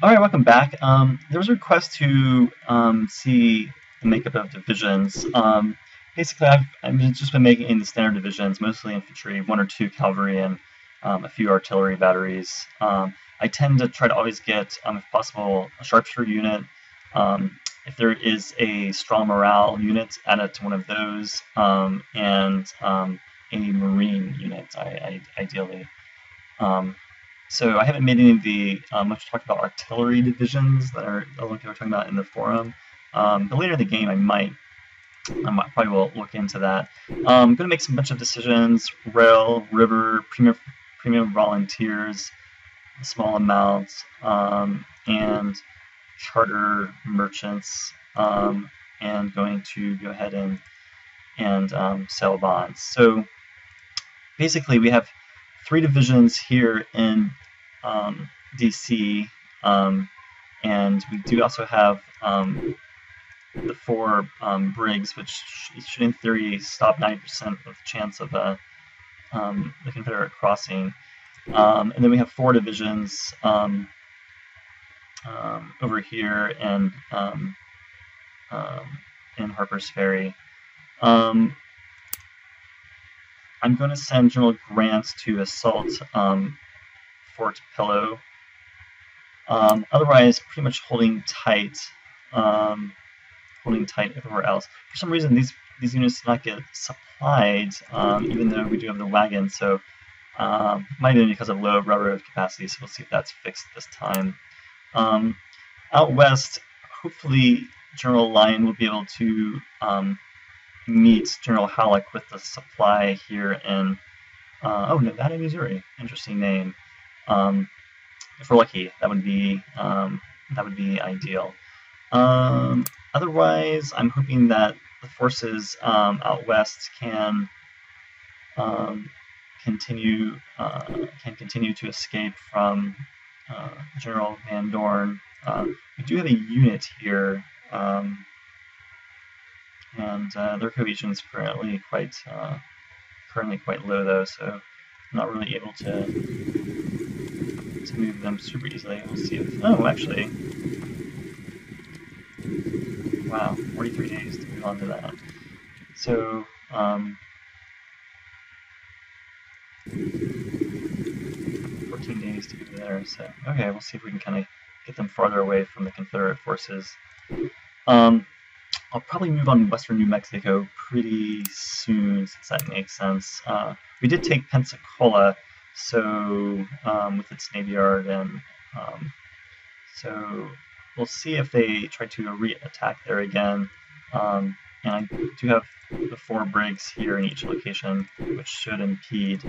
All right, welcome back. There was a request to see the makeup of divisions. Basically, I've just been making the standard divisions, mostly infantry, one or two cavalry, and a few artillery batteries. I tend to try to always get, if possible, a sharpshooter unit. If there is a strong morale unit, add it to one of those, and a marine unit, ideally. So I haven't made any of the much talk about artillery divisions that are a lot of people are talking about in the forum. But later in the game, I probably will look into that. I'm going to make some bunch of decisions: rail, river, premium volunteers, a small amount, and charter merchants, and going to go ahead and sell bonds. So basically, we have 3 divisions here in DC, and we do also have the 4 brigs, which should in theory stop 90% of the chance of the Confederate crossing. And then we have 4 divisions over here and in Harper's Ferry. I'm going to send General Grant to assault Fort Pillow. Otherwise, pretty much holding tight everywhere else. For some reason, these units do not get supplied, even though we do have the wagon. So, might be because of low railroad capacity. So we'll see if that's fixed this time. Out west, hopefully General Lyon will be able to meet General Halleck with the supply here in Nevada, Missouri. Interesting name. If we're lucky, that would be ideal. Otherwise, I'm hoping that the forces out west can continue to escape from General Van Dorn. We do have a unit here. And their cohesion is currently quite low, though, so I'm not really able to move them super easily. We'll see if actually, wow, 43 days to move on to that. So 14 days to go there. So okay, we'll see if we can kind of get them farther away from the Confederate forces. I'll probably move on western New Mexico pretty soon, since that makes sense. We did take Pensacola, so with its navy yard, and so we'll see if they try to re-attack there again. And I do have the 4 brigs here in each location, which should impede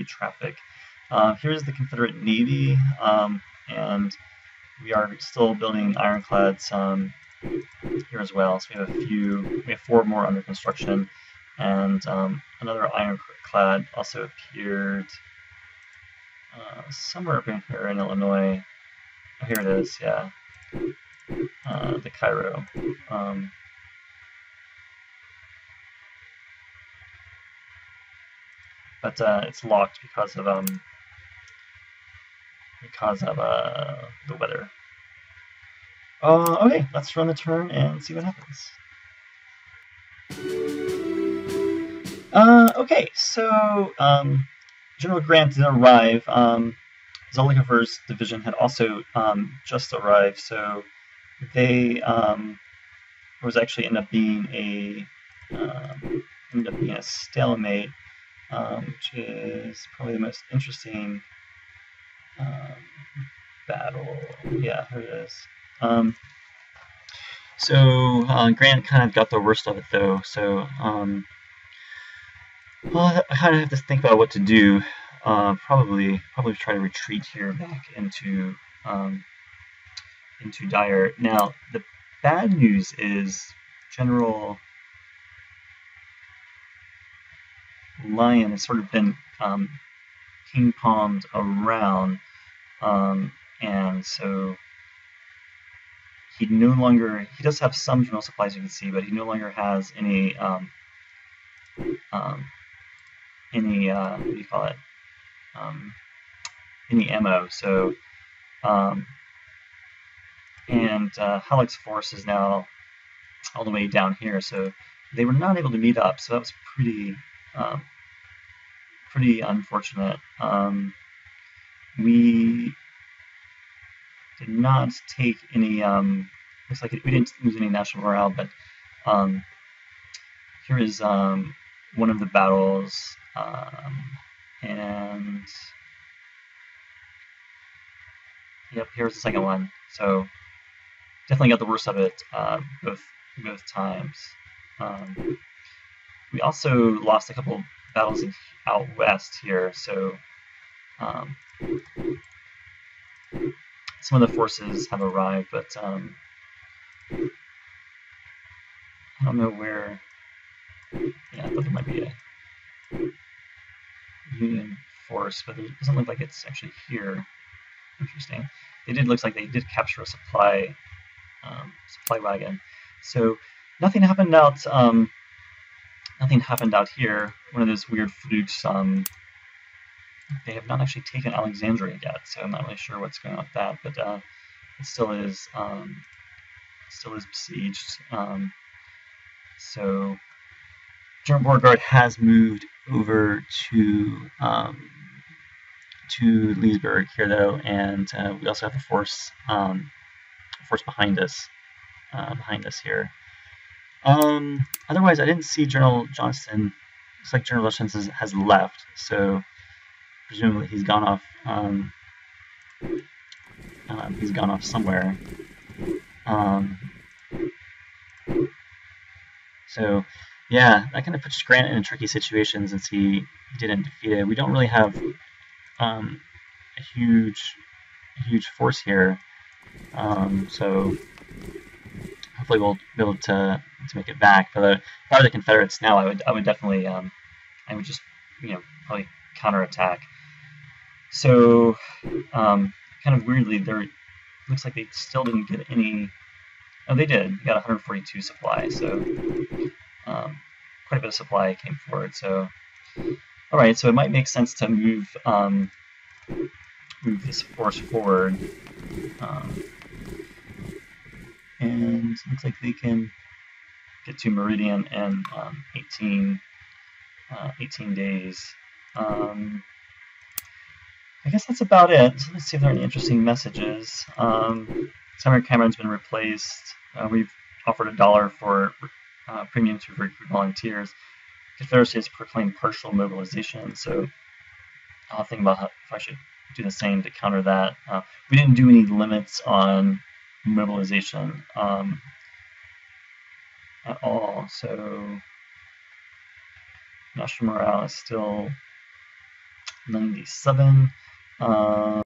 traffic. Here's the Confederate Navy, and we are still building ironclads here as well. So we have 4 more under construction, and another ironclad also appeared somewhere up in here in Illinois. Oh, here it is, yeah. The Cairo. But it's locked because of the weather. Okay, let's run the turn and see what happens. Okay, so General Grant did arrive. Zollicover's division had also just arrived, so they was actually ended up being a stalemate, which is probably the most interesting battle. Yeah, here it is. So Grant kind of got the worst of it, though. So I kind of have to think about what to do. Probably try to retreat here back into Dyer. Now, the bad news is General Lyon has sort of been ping-ponged around, and so he does have some general supplies, you can see, but he no longer has any what do you call it? Any ammo. So And Halleck's force is now all the way down here, so they were not able to meet up. So that was um, pretty unfortunate. We did not take any. Looks like we didn't lose any national morale, but here is one of the battles, and yep, here's the second one. So definitely got the worst of it both times. We also lost a couple battles out west here, so some of the forces have arrived, but I don't know where. Yeah, I thought there might be a Union force, but it doesn't look like it's actually here. Interesting. Looks like they did capture a supply wagon. So nothing happened out here. One of those weird flukes. They have not actually taken Alexandria yet, so I'm not really sure what's going on with that. But it still is besieged. So German Beauregard has moved over to Leesburg here, though, and we also have a force behind us here. Otherwise, I didn't see General Johnston. Looks like General Johnston has left, so presumably he's gone off. He's gone off somewhere. So, yeah, that kind of puts Grant in a tricky situation since he didn't defeat it. We don't really have a huge force here, so hopefully we'll be able to make it back. But if I were the Confederates now, I would definitely I would just probably counterattack. So kind of weirdly, looks like they still didn't get any. Oh, they did. They got 142 supply, so quite a bit of supply came forward. So all right, so it might make sense to move this force forward. And it looks like they can get to Meridian in 18 days. I guess that's about it. So let's see if there are any interesting messages. Senator Cameron's been replaced. We've offered $1 for premium to recruit volunteers. Confederacy has proclaimed partial mobilization, so I'll think about if I should do the same to counter that. We didn't do any limits on mobilization at all, so national morale is still 97.